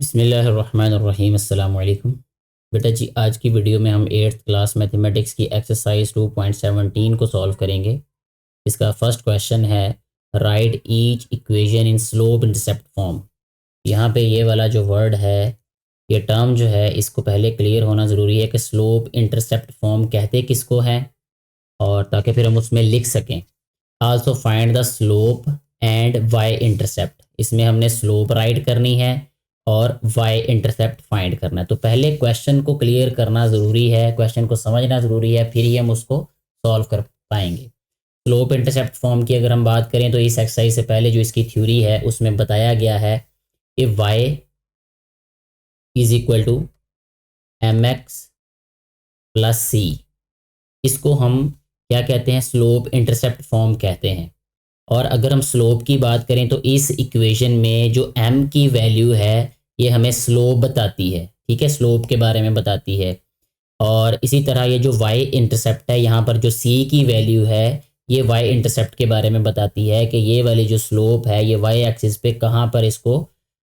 बिस्मिल्लाहिर्रहमानिर्रहीम अस्सलाम वालेकुम। बेटा जी, आज की वीडियो में हम 8th क्लास मैथमेटिक्स की एक्सरसाइज 2.17 को सॉल्व करेंगे। इसका फर्स्ट क्वेश्चन है, right each equation in slope intercept form. यहाँ पे ये वाला जो वर्ड है, ये टर्म जो है, इसको पहले क्लियर होना ज़रूरी है कि स्लोप इंटरसेप्ट फॉर्म कहते किसको हैं, और ताकि फिर हम उसमें लिख सकें। Also find the slope and Y intercept. इसमें हमने स्लोप राइट करनी है और वाई इंटरसेप्ट फाइंड करना है। तो पहले क्वेश्चन को क्लियर करना ज़रूरी है, क्वेश्चन को समझना ज़रूरी है, फिर ही हम उसको सॉल्व कर पाएंगे। स्लोप इंटरसेप्ट फॉर्म की अगर हम बात करें तो इस एक्सरसाइज से पहले जो इसकी थ्योरी है उसमें बताया गया है कि Y is equal to M X plus C. इसको हम क्या कहते हैं? स्लोप इंटरसेप्ट फॉर्म कहते हैं। और अगर हम स्लोप की बात करें तो इस इक्वेशन में जो m की वैल्यू है ये हमें स्लोप बताती है, ठीक है, स्लोप के बारे में बताती है। और इसी तरह ये जो y इंटरसेप्ट है, यहाँ पर जो c की वैल्यू है, ये y इंटरसेप्ट के बारे में बताती है कि ये वाली जो स्लोप है ये y एक्सिस पे कहाँ पर इसको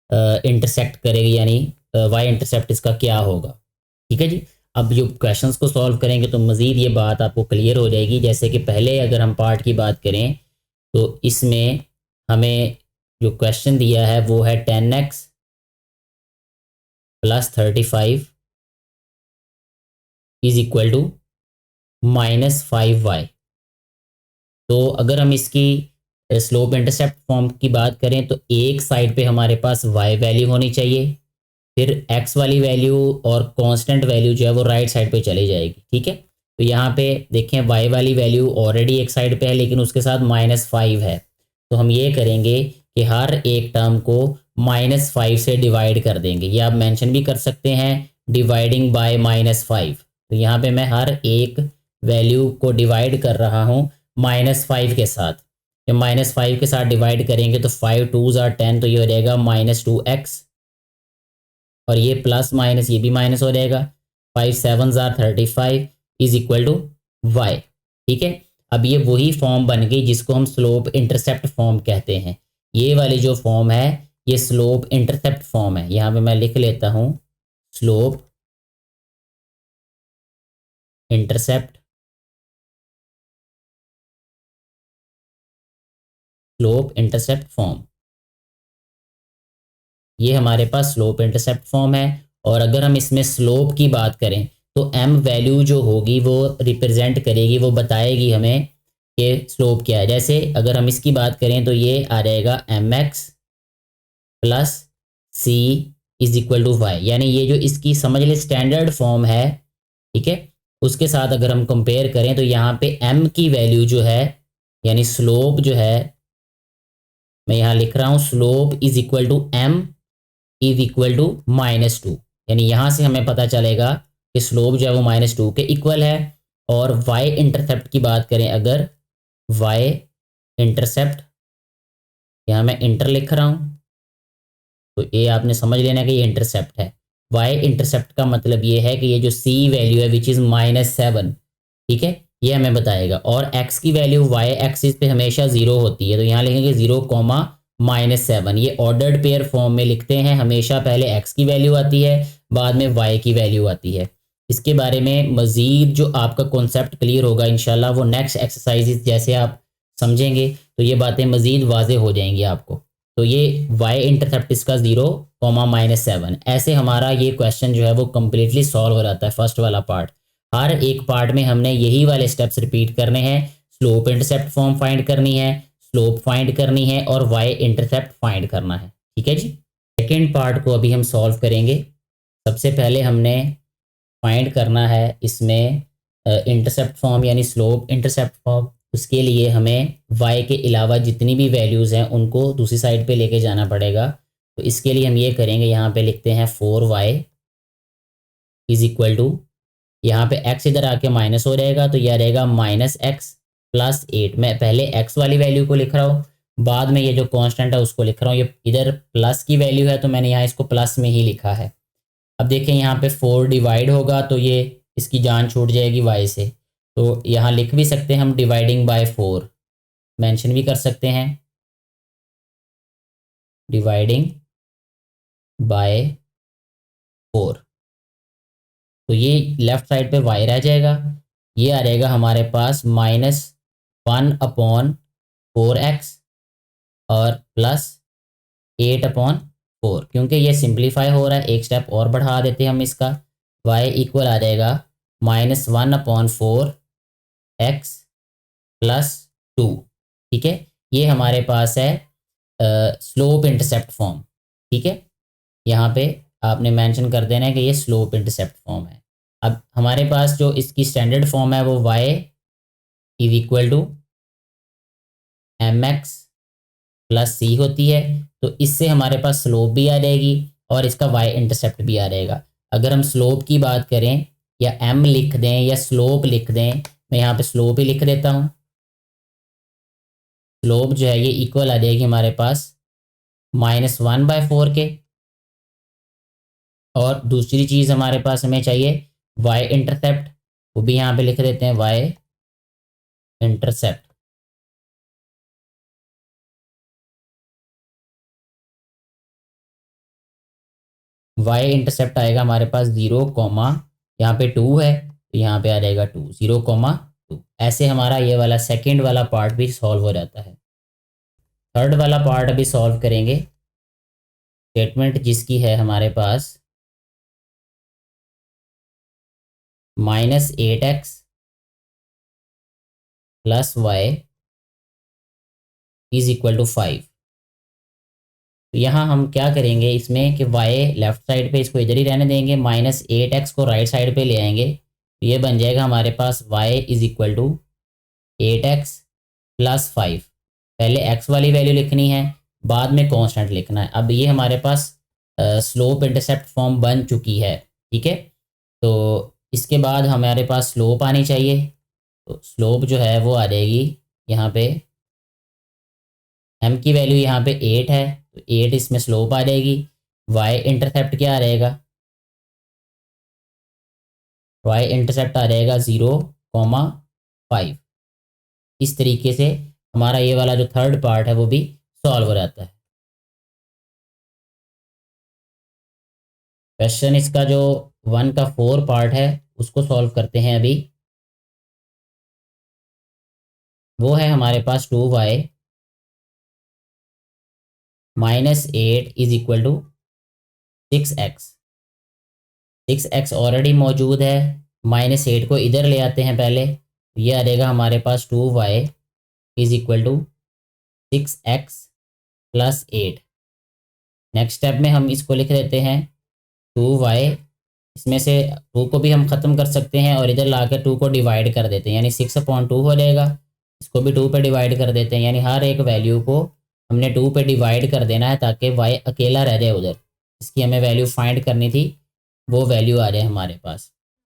इंटरसेक्ट करेगी, यानी y इंटरसेप्ट इसका क्या होगा। ठीक है जी। अब जो क्वेश्चंस को सॉल्व करेंगे तो मज़ीद ये बात आपको क्लियर हो जाएगी। जैसे कि पहले अगर हम पार्ट की बात करें तो इसमें हमें जो क्वेश्चन दिया है वो है 10x plus 35 is equal to -5y। तो अगर हम इसकी स्लोप इंटरसेप्ट फॉर्म की बात करें तो एक साइड पे हमारे पास y वैल्यू होनी चाहिए, फिर x वाली वैल्यू और कांस्टेंट वैल्यू जो है वो राइट साइड पे चली जाएगी। ठीक है, तो यहाँ पे देखें y वाली वैल्यू ऑलरेडी एक साइड पे है लेकिन उसके साथ -5 है। तो हम ये करेंगे कि हर एक टर्म को -5 से डिवाइड कर देंगे, या आप मेंशन भी कर सकते हैं डिवाइडिंग बाय -5। तो यहाँ पे मैं हर एक वैल्यू को डिवाइड कर रहा हूँ -5 के साथ। जब -5 के साथ डिवाइड करेंगे तो 5 2s are 10, तो ये हो जाएगा -2x, और ये प्लस माइनस ये भी माइनस हो जाएगा। 5 7s are 35 is equal to Y. ठीक है, अब ये वही फॉर्म बन गई जिसको हम स्लोप इंटरसेप्ट फॉर्म कहते हैं। ये वाली जो फॉर्म है ये स्लोप इंटरसेप्ट फॉर्म है। यहाँ पे मैं लिख लेता हूँ slope intercept, slope intercept form, ये हमारे पास स्लोप इंटरसेप्ट फॉर्म है। और अगर हम इसमें स्लोप की बात करें तो m वैल्यू जो होगी वो रिप्रेजेंट करेगी, वो बताएगी हमें कि स्लोप क्या है। जैसे अगर हम इसकी बात करें तो ये आ जाएगा mx plus C is equal to Y, यानी ये जो इसकी समझ ले स्टैंडर्ड फॉर्म है, ठीक है, उसके साथ अगर हम कंपेयर करें तो यहाँ पे m की वैल्यू जो है, यानी स्लोप जो है, मैं यहाँ लिख रहा हूँ slope is equal to m is equal to -2। यानी यहाँ से हमें पता चलेगा कि स्लोप जो है वो -2 के इक्वल है। और y इंटरसेप्ट की बात करें अगर, y इंटरसेप्ट, यहाँ मैं इंटर लिख रहा हूँ तो ये आपने समझ लेना कि ये इंटरसेप्ट है। y इंटरसेप्ट का मतलब ये है कि ये जो c वैल्यू है विच इज़ -7, ठीक है, ये हमें बताएगा। और x की वैल्यू y एक्सिस पे हमेशा 0 होती है, तो यहाँ लिखेंगे 0, -7। ये ऑर्डर्ड पेयर फॉर्म में लिखते हैं, हमेशा पहले x की वैल्यू आती है, बाद में y की वैल्यू आती है। इसके बारे में मज़ीद जो आपका कॉन्सेप्ट क्लियर होगा इंशाल्लाह, वो नेक्स्ट एक्सरसाइज जैसे आप समझेंगे तो ये बातें मज़ीद वाजे हो जाएंगी आपको। तो ये y इंटरसेप्ट इसका 0, -7, ऐसे हमारा ये क्वेश्चन जो है वो कम्प्लीटली सॉल्व हो जाता है फर्स्ट वाला पार्ट। हर एक पार्ट में हमने यही वाले स्टेप्स रिपीट करने हैं। स्लोप इंटरसेप्ट फॉर्म फाइंड करनी है, स्लोप फाइंड करनी है, और वाई इंटरसेप्ट फाइंड करना है। ठीक है जी। सेकेंड पार्ट को अभी हम सॉल्व करेंगे। सबसे पहले हमने फाइंड करना है इसमें इंटरसेप्ट फॉर्म यानी स्लोप इंटरसेप्ट फॉर्म। उसके लिए हमें y के अलावा जितनी भी वैल्यूज़ हैं उनको दूसरी साइड पे लेके जाना पड़ेगा। तो इसके लिए हम ये करेंगे, यहाँ पे लिखते हैं 4y इज इक्वल टू, यहाँ पे x इधर आके माइनस हो जाएगा तो यह रहेगा -x प्लस 8। मैं पहले x वाली वैल्यू को लिख रहा हूँ, बाद में ये जो कांस्टेंट है उसको लिख रहा हूँ। ये इधर प्लस की वैल्यू है तो मैंने यहाँ इसको प्लस में ही लिखा है। अब देखें यहाँ पे 4 डिवाइड होगा तो ये इसकी जान छूट जाएगी y से, तो यहाँ लिख भी सकते हैं हम डिवाइडिंग बाय 4, मेंशन भी कर सकते हैं डिवाइडिंग बाय 4। तो ये लेफ्ट साइड पे y रह जाएगा, ये आ जाएगा हमारे पास -1/4x और +8/4, क्योंकि ये सिंप्लीफाई हो रहा है। एक स्टेप और बढ़ा देते हैं हम इसका, y इक्वल आ जाएगा -1/4x +2। ठीक है, ये हमारे पास है स्लोप इंटरसेप्ट फॉर्म। ठीक है, यहाँ पे आपने मेंशन कर देना है कि ये स्लोप इंटरसेप्ट फॉर्म है। अब हमारे पास जो इसकी स्टैंडर्ड फॉर्म है वो y is equal to mx +c होती है। तो इससे हमारे पास स्लोप भी आ जाएगी और इसका y इंटरसेप्ट भी आ जाएगा। अगर हम स्लोप की बात करें या m लिख दें या स्लोप लिख दें, मैं यहाँ पे स्लोप ही लिख देता हूँ। स्लोप जो है ये इक्वल आ जाएगी हमारे पास -1/4 के। और दूसरी चीज़ हमारे पास हमें चाहिए y इंटरसेप्ट, वो भी यहाँ पे लिख देते हैं y इंटरसेप्ट। y इंटरसेप्ट आएगा हमारे पास 0, यहाँ पे 2 है तो यहाँ पे आ जाएगा 2, 0,2। ऐसे हमारा ये वाला सेकंड वाला पार्ट भी सॉल्व हो जाता है। थर्ड वाला पार्ट अभी सॉल्व करेंगे। स्टेटमेंट जिसकी है हमारे पास -8x + y is equal to 5। तो यहाँ हम क्या करेंगे इसमें कि y लेफ्ट साइड पे इसको इधर ही रहने देंगे, -8x को राइट साइड पे ले आएंगे तो ये बन जाएगा हमारे पास y is equal to 8x + 5। पहले x वाली वैल्यू लिखनी है, बाद में कांस्टेंट लिखना है। अब ये हमारे पास स्लोप इंटरसेप्ट फॉर्म बन चुकी है। ठीक है, तो इसके बाद हमारे पास स्लोप आनी चाहिए। तो स्लोप जो है वो आ जाएगी यहाँ पे, m की वैल्यू यहाँ पे 8 है तो 8 इसमें स्लोप आ जाएगी। y इंटरसेप्ट क्या आ रहेगा, y इंटरसेप्ट आ जाएगा 0,5। इस तरीके से हमारा ये वाला जो थर्ड पार्ट है वो भी सॉल्व हो जाता है। क्वेश्चन इसका जो 1 का 4 पार्ट है उसको सॉल्व करते हैं अभी। वो है हमारे पास 2y -8 is equal to 6x। 6x already मौजूद है, -8 को इधर ले आते हैं पहले, ये आ जाएगा हमारे पास 2y is equal to 6x + 8। Next step में हम इसको लिख देते हैं 2y, इसमें से 2 को भी हम ख़त्म कर सकते हैं और इधर ला के 2 को डिवाइड कर देते हैं, यानी 6/2 हो जाएगा। इसको भी 2 पे डिवाइड कर देते हैं, यानी हर एक वैल्यू को हमने 2 पे डिवाइड कर देना है ताकि y अकेला रह जाए उधर। इसकी हमें वैल्यू फाइंड करनी थी, वो वैल्यू आ जाए हमारे पास।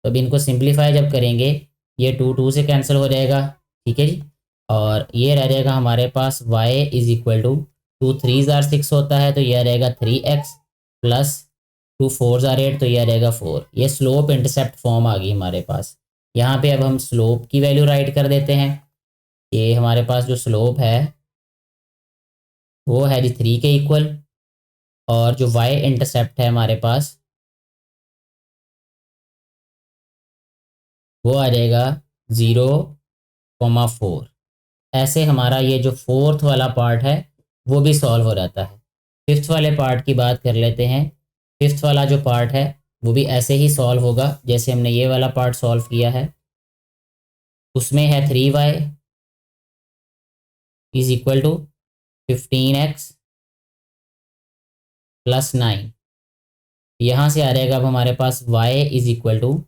तो अभी इनको सिंप्लीफाई जब करेंगे ये 2 2 से कैंसिल हो जाएगा। ठीक है जी, और ये रह जाएगा हमारे पास y इज इक्वल टू 2 3 जार 6 होता है तो यह रहेगा 3x + 2 4 जार 8 तो यह रहेगा 4। ये स्लोप इंटरसेप्ट फॉर्म आ गई हमारे पास। यहाँ पे अब हम स्लोप की वैल्यू राइट कर देते हैं। ये हमारे पास जो स्लोप है वो है जी 3 के इक्वल, और जो y इंटरसेप्ट है हमारे पास वो आ जाएगा 0,4। ऐसे हमारा ये जो फोर्थ वाला पार्ट है वो भी सॉल्व हो जाता है। फिफ्थ वाले पार्ट की बात कर लेते हैं। फिफ्थ वाला जो पार्ट है वो भी ऐसे ही सॉल्व होगा जैसे हमने ये वाला पार्ट सॉल्व किया है। उसमें है 3y is equal to 15x + 9। यहाँ से आ जाएगा अब हमारे पास y is equal to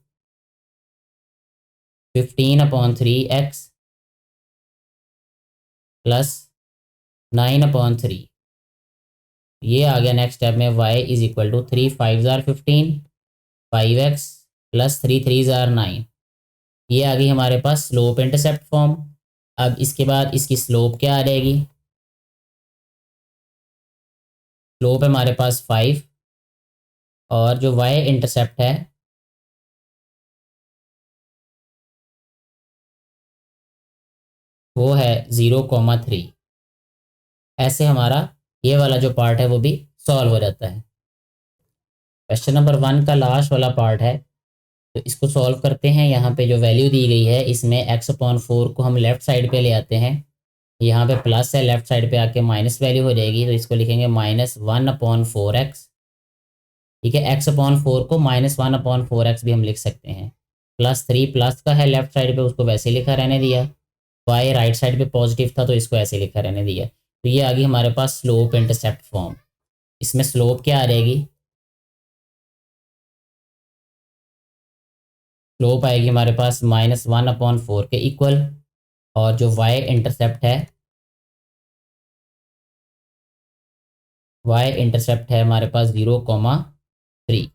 15/3x + 9/3। ये आ गया नेक्स्ट स्टेप में y इज इक्वल टू 3 5 जार 15, 5x + 3 3 जार 9। ये आ गई हमारे पास स्लोप इंटरसेप्ट फॉर्म। अब इसके बाद इसकी स्लोप क्या आ जाएगी, स्लोप है हमारे पास 5 और जो y इंटरसेप्ट है वो है 0,3। ऐसे हमारा ये वाला जो पार्ट है वो भी सॉल्व हो जाता है। क्वेश्चन नंबर 1 का लास्ट वाला पार्ट है, तो इसको सॉल्व करते हैं। यहाँ पे जो वैल्यू दी गई है इसमें x/4 को हम लेफ्ट साइड पे ले आते हैं, यहाँ पे प्लस है, लेफ्ट साइड पे आके माइनस वैल्यू हो जाएगी, तो इसको लिखेंगे -1/4x। ठीक है, x/4 को -1/4x भी हम लिख सकते हैं। +3 प्लस का है लेफ्ट साइड पे, उसको वैसे लिखा रहने दिया। y राइट साइड पे पॉजिटिव था तो इसको ऐसे लिखा रहने दिया। तो ये आ गई हमारे पास स्लोप इंटरसेप्ट फॉर्म। इसमें स्लोप क्या आ जाएगी, स्लोप आएगी हमारे पास -1/4 के इक्वल, और जो y इंटरसेप्ट है, हमारे पास 0,3।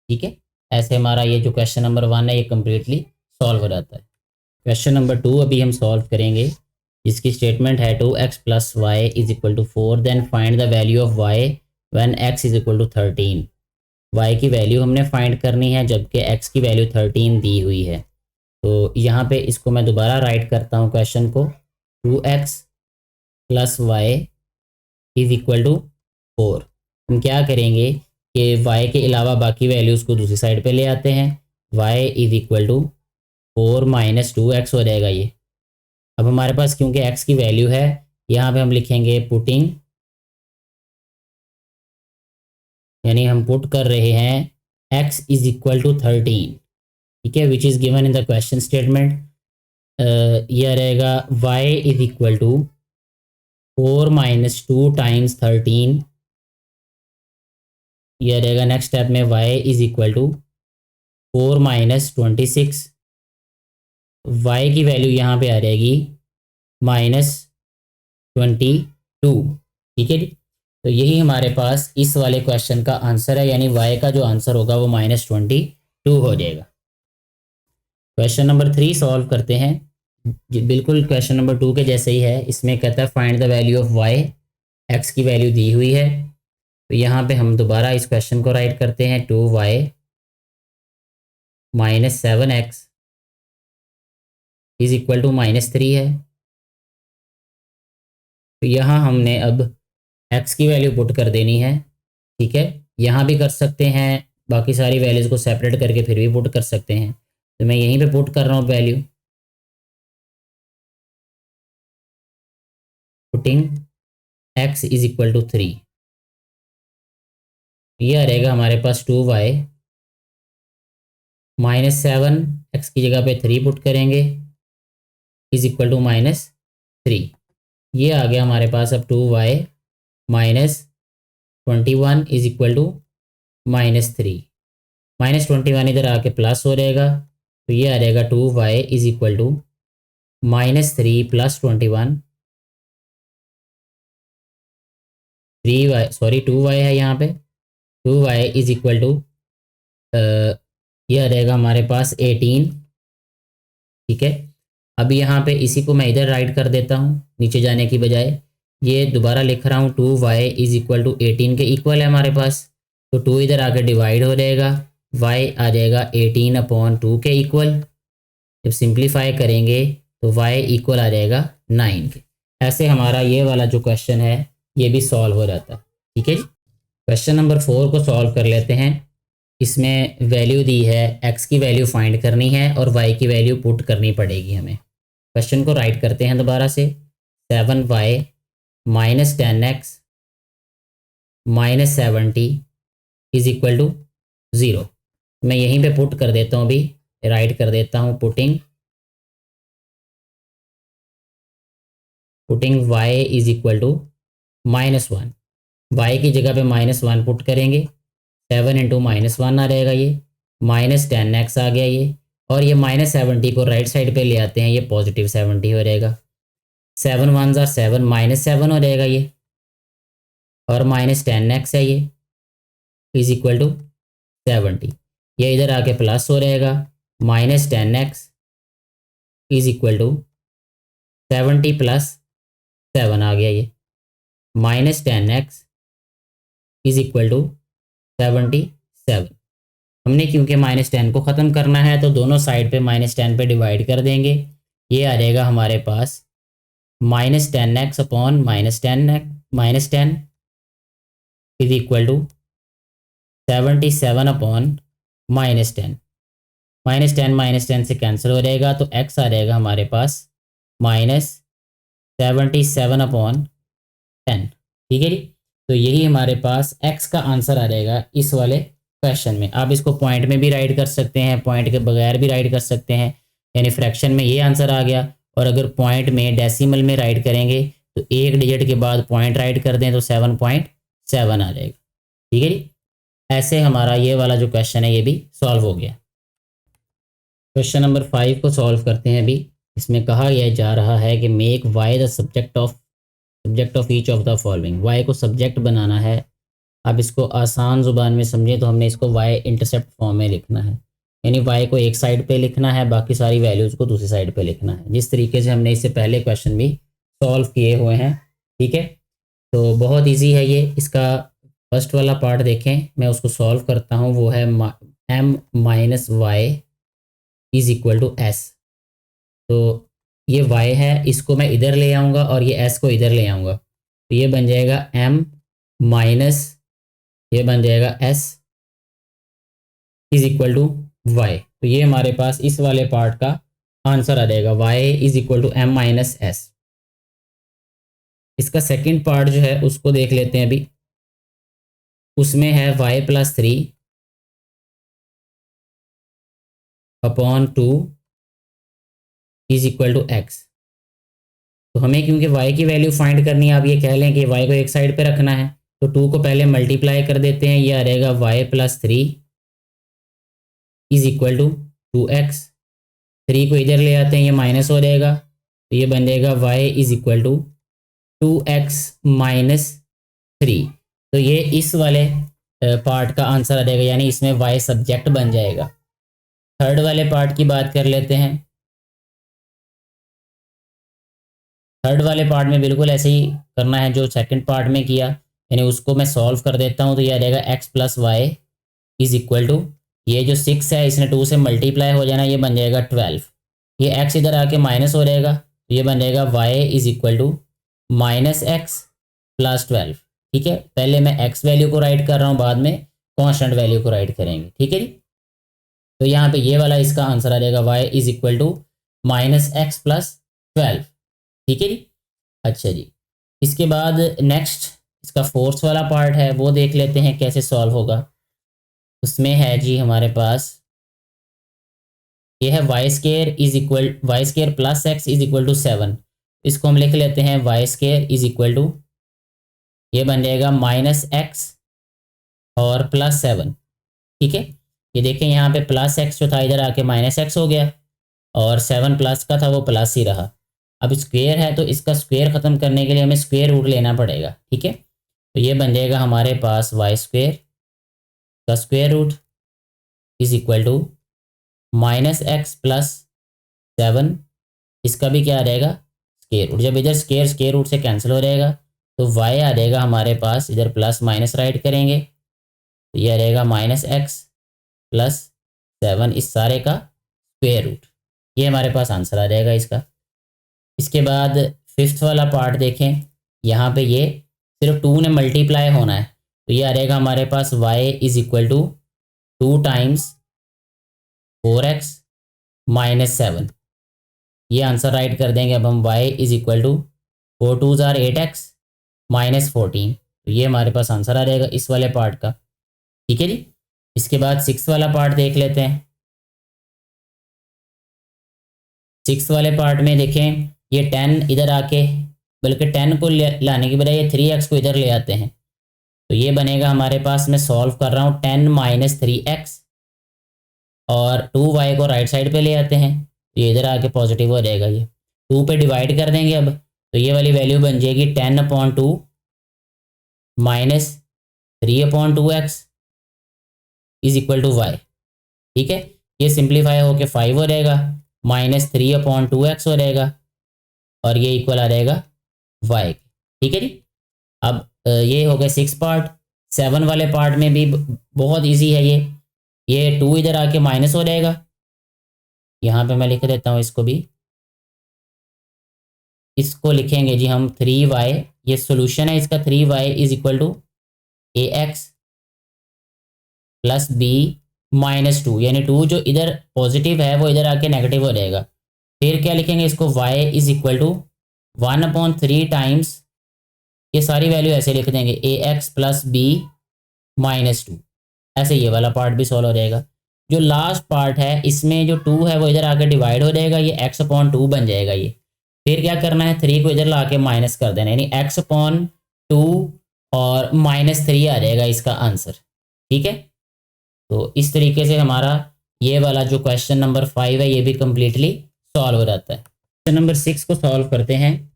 ठीक है, ऐसे हमारा ये जो क्वेश्चन नंबर 1 है ये कम्प्लीटली सॉल्व हो जाता है। क्वेश्चन नंबर 2 अभी हम सॉल्व करेंगे, जिसकी स्टेटमेंट है 2x + y = 4, then find the value of y when x = 13। y की वैल्यू हमने फाइंड करनी है जबकि x की वैल्यू 13 दी हुई है। तो यहाँ पे इसको मैं दोबारा राइट करता हूँ क्वेश्चन को, 2x + y = 4। हम क्या करेंगे कि y के अलावा बाकी वैल्यूज़ को दूसरी साइड पे ले आते हैं, y = 4 - 2x हो जाएगा ये। अब हमारे पास क्योंकि x की वैल्यू है, यहाँ पे हम लिखेंगे पुटिंग, यानी हम पुट कर रहे हैं x = 13। ठीक है, which is given in the question statement. यह रहेगा y = 4 - 2 × 13। यह रहेगा नेक्स्ट स्टेप में y = 4 - 26। y की वैल्यू यहाँ पे आ जाएगी -22। ठीक है जी, तो यही हमारे पास इस वाले क्वेश्चन का आंसर है, यानी y का जो आंसर होगा वो -22 हो जाएगा। क्वेश्चन नंबर 3 सॉल्व करते हैं, बिल्कुल क्वेश्चन नंबर 2 के जैसे ही है। इसमें कहता है find the value of y, x की वैल्यू दी हुई है। तो यहाँ पे हम दोबारा इस क्वेश्चन को राइट करते हैं, 2y - 7x = -3 है। तो यहाँ हमने अब x की वैल्यू पुट कर देनी है। ठीक है, यहाँ भी कर सकते हैं, बाकी सारी वैल्यूज़ को सेपरेट करके फिर भी पुट कर सकते हैं। तो मैं यहीं पे पुट कर रहा हूँ वैल्यू, पुटिंग x = 3। यह रहेगा हमारे पास 2y -7, x की जगह पे 3 पुट करेंगे, = -3। ये आ गया हमारे पास अब 2y -21 = -3। -21 इधर आके प्लस हो जाएगा, तो ये आ जाएगा 2y = -3 + 21, 3y, सॉरी 2y है यहाँ पे, 2y = यह रहेगा हमारे पास 18। ठीक है, अब यहाँ पे इसी को मैं इधर राइट कर देता हूँ नीचे जाने की बजाय, ये दोबारा लिख रहा हूँ 2y = 18 के इक्वल है हमारे पास। तो 2 इधर आके डिवाइड हो जाएगा, y आ जाएगा 18/2 के इक्वल। जब सिंप्लीफाई करेंगे तो y इक्वल आ जाएगा 9 के। ऐसे हमारा ये वाला जो क्वेश्चन है ये भी सॉल्व हो जाता है। ठीक है जी, क्वेश्चन नंबर 4 को सॉल्व कर लेते हैं। इसमें वैल्यू दी है, x की वैल्यू फाइंड करनी है और y की वैल्यू पुट करनी पड़ेगी हमें। क्वेश्चन को राइट करते हैं दोबारा से, 7y - 10x - 70 = 0। मैं यहीं पे पुट कर देता हूँ, अभी राइट कर देता हूँ, पुटिंग y = -1। y की जगह पे -1 पुट करेंगे, 7 × -1 आ जाएगा ये, -10x आ गया ये, और ये -70 को राइट साइड पे ले आते हैं, ये +70 हो जाएगा। 7 1 ज़ा 7, -7 हो जाएगा ये, और -10x है ये, = 70। ये इधर आके प्लस हो जाएगा, -10x = 70 + 7 आ गया ये, -10x = 77। हमने क्योंकि -10 को ख़त्म करना है तो दोनों साइड पे -10 पे डिवाइड कर देंगे। ये आ जाएगा हमारे पास -10x / -10 = 77/-10, -10 से कैंसिल हो जाएगा, तो x आ जाएगा हमारे पास -77/10। ठीक है जी। तो यही हमारे पास x का आंसर आ जाएगा इस वाले क्वेश्चन में। आप इसको पॉइंट में भी राइट कर सकते हैं, पॉइंट के बगैर भी राइट कर सकते हैं, यानी फ्रैक्शन में ये आंसर आ गया। और अगर पॉइंट में डेसिमल में राइट करेंगे तो एक डिजिट के बाद पॉइंट राइट कर दें तो 7.7 आ जाएगा। ठीक है जी। ऐसे हमारा ये वाला जो क्वेश्चन है ये भी सॉल्व हो गया। क्वेश्चन नंबर 5 को सॉल्व करते हैं अभी। इसमें कहा यह जा रहा है कि make y the subject of each of the following. Y को सब्जेक्ट बनाना है। अब इसको आसान ज़ुबान में समझें तो हमने इसको वाई इंटरसेप्ट फॉर्म में लिखना है, यानी वाई को एक साइड पे लिखना है, बाकी सारी वैल्यूज़ को दूसरी साइड पे लिखना है, जिस तरीके से हमने इससे पहले क्वेश्चन भी सॉल्व किए हुए हैं। ठीक है, तो बहुत ईजी है ये। इसका फर्स्ट वाला पार्ट देखें, मैं उसको सॉल्व करता हूँ। वो है m-y is equal to S. तो ये y है, इसको मैं इधर ले आऊँगा और ये s को इधर ले आऊँगा, तो ये बन जाएगा m माइनस, ये बन जाएगा s is equal to y. तो ये हमारे पास इस वाले पार्ट का आंसर आ जाएगा, y is equal to m minus s. इसका सेकंड पार्ट जो है उसको देख लेते हैं अभी। उसमें है y+3 upon 2 is equal to x. तो हमें क्योंकि y की वैल्यू फाइंड करनी है, आप ये कह लें कि y को एक साइड पे रखना है, तो 2 को पहले मल्टीप्लाई कर देते हैं, ये आ रहेगा y+3 is equal to 2x। 3 को इधर ले आते हैं, ये माइनस हो जाएगा, तो ये बन जाएगा y is equal to 2x minus 3। तो ये इस वाले पार्ट का आंसर आ जाएगा, यानी इसमें y सब्जेक्ट बन जाएगा। थर्ड वाले पार्ट की बात कर लेते हैं। थर्ड वाले पार्ट में बिल्कुल ऐसे ही करना है जो सेकंड पार्ट में किया, यानी उसको मैं सॉल्व कर देता हूँ। तो ये आ जाएगा x+y इज इक्वल टू, ये जो 6 है इसने 2 से मल्टीप्लाई हो जाना, ये बन जाएगा 12। ये x इधर आके माइनस हो जाएगा, तो ये बन जाएगा y is equal to -x+12। ठीक है, पहले मैं x वैल्यू को राइट कर रहा हूँ, बाद में कॉन्स्टेंट वैल्यू को राइट करेंगे। ठीक है जी। तो यहाँ पे ये वाला इसका आंसर आ जाएगा y is equal to -x+12। ठीक है जी। अच्छा जी, इसके बाद नेक्स्ट इसका फोर्थ वाला पार्ट है, वो देख लेते हैं कैसे सॉल्व होगा। उसमें है जी हमारे पास, ये है y² plus x is equal to 7। इसको हम लिख लेते हैं y² इज इक्वल टू, ये बन जाएगा -x और +7। ठीक है, ये देखें यहाँ पे +x जो था इधर आके -x हो गया, और 7 प्लस का था वो प्लस ही रहा। अब स्क्वेयर है तो इसका स्क्वेयर ख़त्म करने के लिए हमें स्क्वेयर रूट लेना पड़ेगा। ठीक है, तो ये बन जाएगा हमारे पास y² का square root is equal to -x+7। इसका भी क्या आ जाएगा, स्क्वेयर रूट। जब इधर स्क्वेयर रूट से कैंसिल हो जाएगा तो y आ जाएगा हमारे पास, इधर प्लस माइनस राइट करेंगे तो ये आ जाएगा -x+7, इस सारे का स्क्वेयर रूट। ये हमारे पास आंसर आ जाएगा इसका। इसके बाद फिफ्थ वाला पार्ट देखें, यहाँ पे ये सिर्फ 2 ने मल्टीप्लाई होना है, तो ये आ रहेगा हमारे पास y is equal to 2 times 4x minus 7। ये आंसर राइट कर देंगे अब हम, y इज इक्वल टू 4 2 ज़ार 8x माइनस 14। तो ये हमारे पास आंसर आ जाएगा इस वाले पार्ट का। ठीक है जी। इसके बाद सिक्स वाला पार्ट देख लेते हैं। सिक्स वाले पार्ट में देखें, ये 10 इधर आके, बल्कि 10 को लाने की बजाय ये 3x को इधर ले आते हैं, तो ये बनेगा हमारे पास, मैं सॉल्व कर रहा हूँ 10 माइनस 3x, और 2y को राइट साइड पे ले आते हैं, तो ये इधर आके पॉजिटिव हो जाएगा। ये 2 पे डिवाइड कर देंगे अब, तो ये वाली वैल्यू बन जाएगी 10/2 minus 3/2x is equal to y। ठीक है, ये सिंप्लीफाई होके 5 हो जाएगा, -3/2x हो जाएगा, और ये इक्वल आ जाएगा y। ठीक है जी। अब ये हो गया 6 पार्ट। 7 वाले पार्ट में भी बहुत इजी है ये 2 इधर आके माइनस हो जाएगा, यहाँ पे मैं लिख देता हूँ इसको भी। इसको लिखेंगे जी हम 3y, ये सोल्यूशन है इसका, 3y is equal to ax plus b -2, यानी 2 जो इधर पॉजिटिव है वो इधर आके नेगेटिव हो जाएगा। फिर क्या लिखेंगे इसको, y is equal to 1/3 times, ये सारी वैल्यू ऐसे लिख देंगे ए एक्स प्लस बी -2, ऐसे ये वाला पार्ट भी सॉल्व हो जाएगा। जो लास्ट पार्ट है इसमें जो 2 है वो इधर आके डिवाइड हो जाएगा, ये x/2 बन जाएगा ये। फिर क्या करना है, 3 को इधर ला के माइनस कर देना, यानी x/2 और -3 आ जाएगा इसका आंसर। ठीक है, तो इस तरीके से हमारा ये वाला जो क्वेश्चन नंबर 5 है ये भी कंप्लीटली सॉल्व हो जाता है। क्वेश्चन नंबर 6 को सॉल्व करते हैं।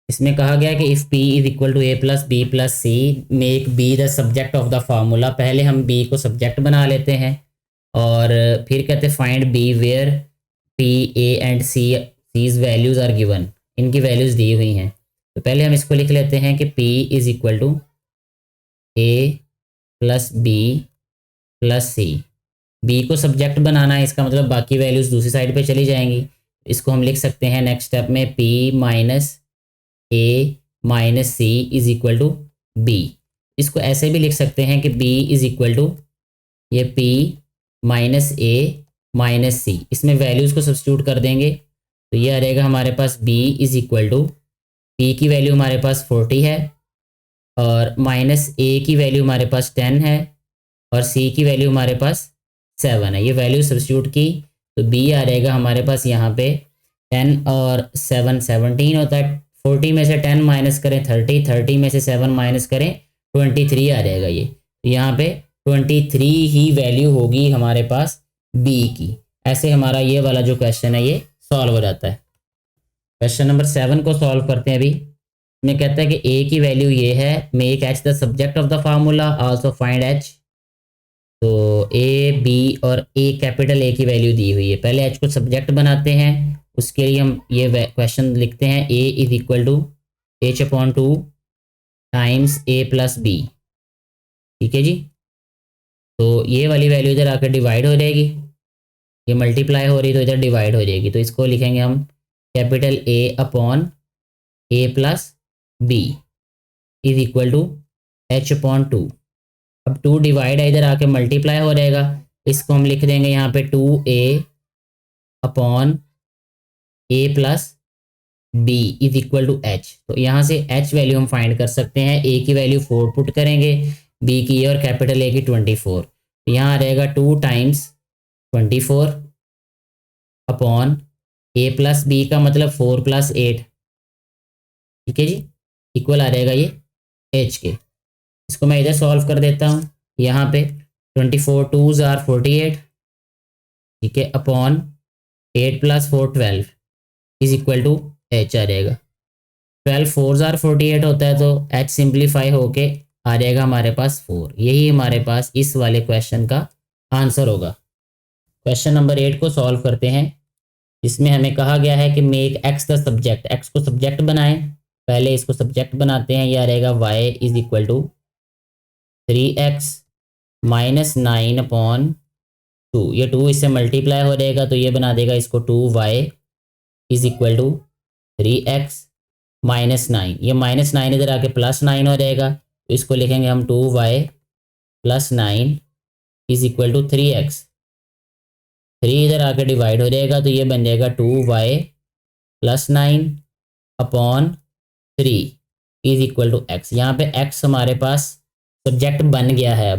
इसमें कहा गया कि if p is equal to a plus b plus c make b the subject of the formula. पहले हम b को सब्जेक्ट बना लेते हैं और फिर कहते हैं find b where p a and c's values are given, इनकी वैल्यूज़ दी हुई हैं। तो पहले हम इसको लिख लेते हैं कि p is equal to a plus b plus c. B को सब्जेक्ट बनाना है, इसका मतलब बाकी वैल्यूज़ दूसरी साइड पे चली जाएंगी। इसको हम लिख सकते हैं नेक्स्ट स्टेप में p minus a minus c is equal to b. इसको ऐसे भी लिख सकते हैं कि b इज इक्वल टू ये p minus a minus c, इसमें वैल्यूज़ को सब्स्टिट्यूट कर देंगे तो ये आ रहेगा हमारे पास b is equal to p की वैल्यू हमारे पास 40 है और माइनस a की वैल्यू हमारे पास 10 है और c की वैल्यू हमारे पास 7 है। ये वैल्यू सब्स्टिट्यूट की तो b आ रहेगा हमारे पास यहाँ पे 10 और 7 17 होता है। 40 में से 10 माइनस करें 30, 30 में से 7 माइनस करें 23 आ जाएगा ये। तो यहाँ पे 23 ही वैल्यू होगी हमारे पास b की। ऐसे हमारा ये वाला जो क्वेश्चन है ये सॉल्व हो जाता है। क्वेश्चन नंबर 7 को सॉल्व करते हैं। अभी इसमें कहता है कि a की वैल्यू ये है, make h the subject of the formula, also find h। तो a b और a कैपिटल A की वैल्यू दी हुई है, पहले h को सब्जेक्ट बनाते हैं। उसके लिए हम ये क्वेश्चन लिखते हैं a is equal to h/2 times a plus b. ठीक है जी, तो ये वाली वैल्यू इधर आकर डिवाइड हो जाएगी, ये मल्टीप्लाई हो रही तो इधर डिवाइड हो जाएगी। तो इसको लिखेंगे हम capital A/a plus b is equal to h/2। अब 2 डिवाइड है, इधर आके मल्टीप्लाई हो जाएगा, इसको हम लिख देंगे यहाँ पे 2a/a plus b is equal to h। तो यहाँ से h वैल्यू हम फाइंड कर सकते हैं। a की वैल्यू 4 पुट करेंगे, b की और कैपिटल A की 24। तो यहाँ आ रहेगा 2 times 24 upon a plus b का मतलब 4 प्लस 8। ठीक है जी, इक्वल आ रहेगा ये h के। इसको मैं इधर सॉल्व कर देता हूँ, यहाँ पे 24 2s आर 48। ठीक है, upon 8 plus 4 12 is equal to h आ जाएगा। 12 4s आर 48 होता है तो h सिंप्लीफाई होके आ जाएगा हमारे पास 4। यही हमारे पास इस वाले क्वेश्चन का आंसर होगा। क्वेश्चन नंबर 8 को सॉल्व करते हैं। इसमें हमें कहा गया है कि make x the subject, x को सब्जेक्ट बनाएं। पहले इसको सब्जेक्ट बनाते हैं, यह आ रहेगा y is equal to 3x minus 9/2। ये 2 इससे मल्टीप्लाई हो जाएगा तो ये बना देगा इसको 2y is equal to 3x minus 9। ये माइनस 9 इधर आके प्लस 9 हो जाएगा तो इसको लिखेंगे हम 2y plus 9 is equal to 3x। 3 इधर आके डिवाइड हो जाएगा तो ये बन जाएगा 2y plus 9 upon 3 is equal to x। यहाँ पे x हमारे पास सब्जेक्ट बन गया है।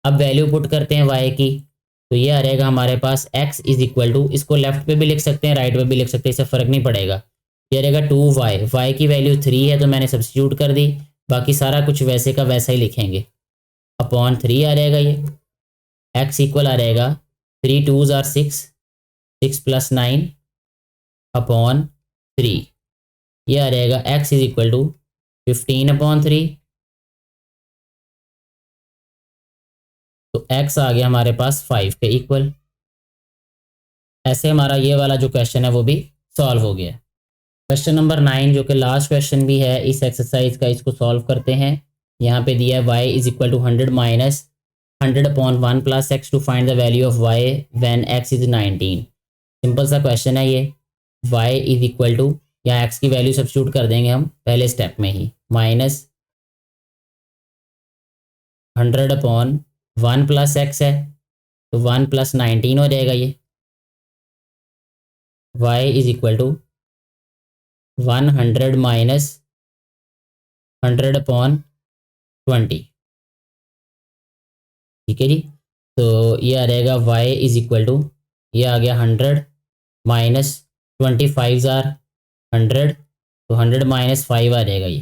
अब वैल्यू पुट करते हैं y की, तो ये आ रहेगा हमारे पास x इज इक्वल टू, इसको लेफ्ट पे भी लिख सकते हैं राइट पे भी लिख सकते हैं, इससे फ़र्क नहीं पड़ेगा। ये रहेगा 2y, y की वैल्यू 3 है तो मैंने सब्स्टिट्यूट कर दी, बाकी सारा कुछ वैसे का वैसा ही लिखेंगे। अपॉन 3 आ रहेगा ये, x इक्वल आ रहेगा 3 2s आर 6, 6 प्लस 9 अपॉन 3। ये आ रहेगा x इज इक्वल टू 15/3। तो x आ गया हमारे पास 5 के इक्वल। ऐसे हमारा ये वाला जो क्वेश्चन है वो भी सॉल्व हो गया। क्वेश्चन नंबर 9 जो कि लास्ट क्वेश्चन भी है इस एक्सरसाइज का, इसको सॉल्व करते हैं। यहाँ पे दिया है y is equal to 100 minus 100/1 plus x to find the value of y when x is 19। Simple सा क्वेश्चन है ये। y इज इक्वल टू, यहाँ x की वैल्यू सब्स्टिट्यूट कर देंगे हम पहले स्टेप में ही, माइनस 100/19 1 प्लस एक्स है तो 1 प्लस 19 हो जाएगा ये। y is equal to 100 minus 100/20। ठीक है जी। तो ये आ जाएगा y इज इक्वल टू, ये आ गया 100 माइनस 25 ज़ार 100, तो 100 माइनस 5 आ जाएगा ये।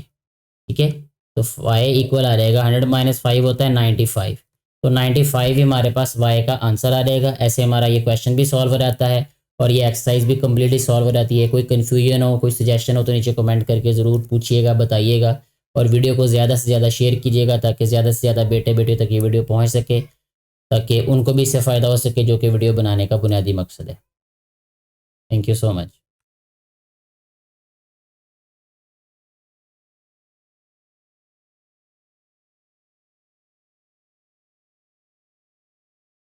ठीक है, तो y इक्वल आ जाएगा 100 माइनस 5 होता है 95, तो 95 ही हमारे पास y का आंसर आ जाएगा। ऐसे हमारा ये क्वेश्चन भी सॉल्व हो जाता है और ये एक्सरसाइज भी कम्प्लीटली सॉल्व हो जाती है। कोई कन्फ्यूजन हो, कोई सजेशन हो तो नीचे कमेंट करके ज़रूर पूछिएगा, बताइएगा और वीडियो को ज़्यादा से ज़्यादा शेयर कीजिएगा ताकि ज़्यादा से ज़्यादा बेटे बेटियों तक ये वीडियो पहुँच सके, ताकि उनको भी इससे फ़ायदा हो सके जो कि वीडियो बनाने का बुनियादी मकसद है। Thank you so much.